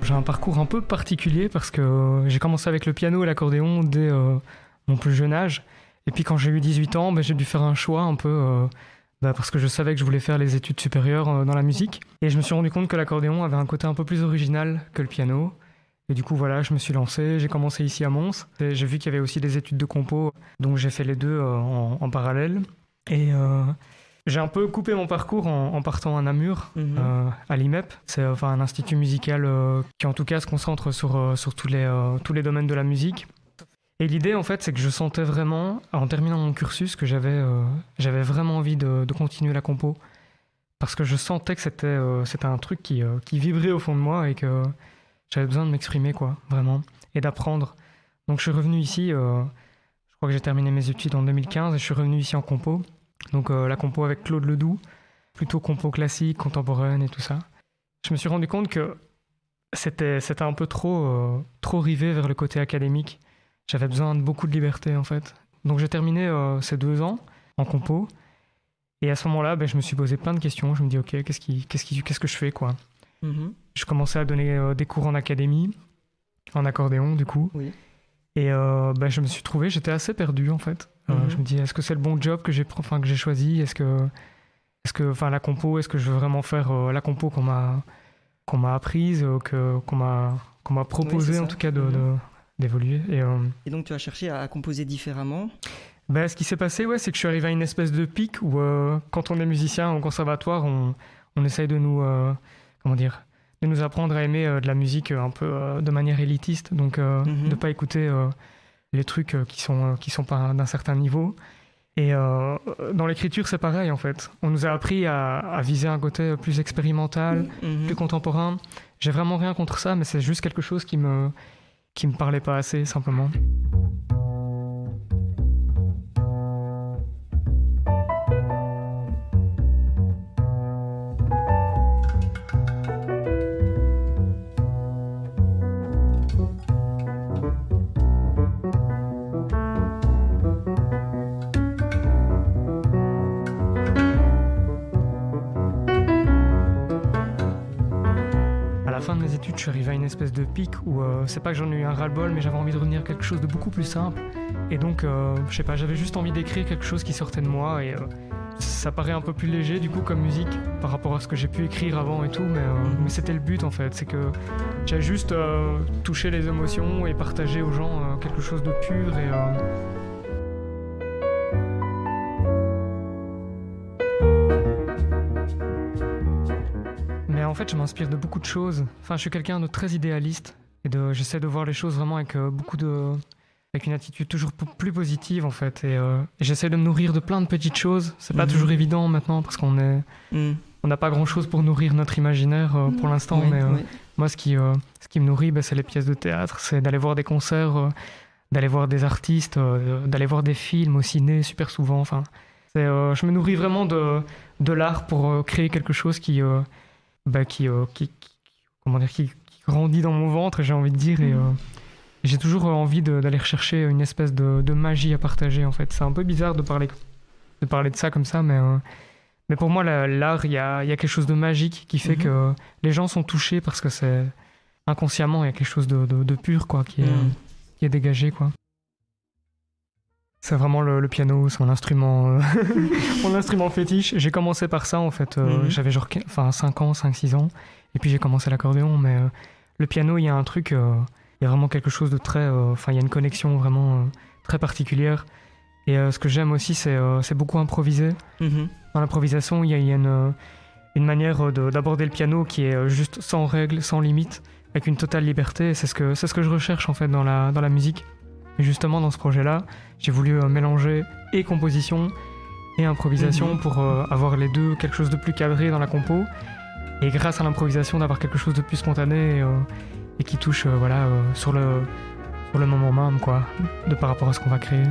J'ai un parcours un peu particulier parce que j'ai commencé avec le piano et l'accordéon dès mon plus jeune âge. Et puis quand j'ai eu 18 ans, j'ai dû faire un choix un peu parce que je savais que je voulais faire les études supérieures dans la musique. Et je me suis rendu compte que l'accordéon avait un côté un peu plus original que le piano. Et du coup, voilà, je me suis lancé, j'ai commencé ici à Mons. Et j'ai vu qu'il y avait aussi des études de compo, donc j'ai fait les deux en parallèle. Et j'ai un peu coupé mon parcours en partant à Namur, à l'IMEP. C'est un institut musical qui en tout cas se concentre sur tous les domaines de la musique. Et l'idée, en fait, c'est que je sentais vraiment, en terminant mon cursus, que j'avais vraiment envie de continuer la compo. Parce que je sentais que c'était un truc qui vibrait au fond de moi et que j'avais besoin de m'exprimer, quoi, vraiment, et d'apprendre. Donc je suis revenu ici, je crois que j'ai terminé mes études en 2015, et je suis revenu ici en compo. Donc la compo avec Claude Ledoux, plutôt compo classique, contemporaine et tout ça. Je me suis rendu compte que c'était un peu trop rivé vers le côté académique. J'avais besoin de beaucoup de liberté, en fait. Donc j'ai terminé ces 2 ans en compo. Et à ce moment-là, je me suis posé plein de questions. Je me dis, ok, qu'est-ce que je fais, quoi. Je commençais à donner des cours en académie, en accordéon, du coup. Oui. Et je me suis trouvé, j'étais assez perdu, en fait. Je me dis, est-ce que c'est le bon job que j'ai choisi ? Est-ce que la compo, est-ce que je veux vraiment faire la compo qu'on m'a apprise, qu'on m'a proposé, en tout cas, d'évoluer. Et donc, tu as cherché à composer différemment ? Ce qui s'est passé, c'est que je suis arrivé à une espèce de pic où, quand on est musicien au conservatoire, on essaye de nous... de nous apprendre à aimer de la musique un peu de manière élitiste, donc de ne pas écouter les trucs qui sont pas d'un certain niveau. Et dans l'écriture, c'est pareil, en fait. On nous a appris à viser un côté plus expérimental, plus contemporain. J'ai vraiment rien contre ça, mais c'est juste quelque chose qui me parlait pas assez, simplement. Je suis arrivé à une espèce de pic où c'est pas que j'en ai eu un ras-le-bol, mais j'avais envie de revenir à quelque chose de beaucoup plus simple. Et donc, je sais pas, j'avais juste envie d'écrire quelque chose qui sortait de moi et ça paraît un peu plus léger du coup comme musique par rapport à ce que j'ai pu écrire avant et tout, mais c'était le but en fait, c'est que j'ai juste touché les émotions et partagé aux gens quelque chose de pur et... En fait, je m'inspire de beaucoup de choses. Je suis quelqu'un de très idéaliste et j'essaie de voir les choses vraiment avec avec une attitude toujours plus positive en fait. Et j'essaie de me nourrir de plein de petites choses. C'est pas toujours évident maintenant parce qu'on n'a pas grand chose pour nourrir notre imaginaire pour l'instant. Moi, ce qui me nourrit, c'est les pièces de théâtre, c'est d'aller voir des concerts, d'aller voir des artistes, d'aller voir des films au ciné super souvent. Je me nourris vraiment de l'art pour créer quelque chose qui grandit dans mon ventre, j'ai envie de dire, et j'ai toujours envie d'aller rechercher une espèce de magie à partager, en fait. C'est un peu bizarre de parler de ça comme ça, mais pour moi, l'art, il y a quelque chose de magique qui fait que les gens sont touchés parce que c'est inconsciemment, il y a quelque chose de pur, quoi, qui est dégagé, quoi. C'est vraiment le piano, c'est mon instrument, mon instrument fétiche. J'ai commencé par ça, en fait. J'avais 5-6 ans. Et puis j'ai commencé l'accordéon. Mais le piano, il y a un truc, il y a vraiment quelque chose de très... il y a une connexion vraiment très particulière. Et ce que j'aime aussi, c'est beaucoup improviser. Dans l'improvisation, il y a une manière d'aborder le piano qui est juste sans règles, sans limites, avec une totale liberté. Et c'est ce que je recherche, en fait, dans la musique. Et justement, dans ce projet-là, j'ai voulu mélanger et composition et improvisation pour avoir les deux, quelque chose de plus cadré dans la compo. Et grâce à l'improvisation, d'avoir quelque chose de plus spontané et qui touche sur le moment même, quoi, par rapport à ce qu'on va créer.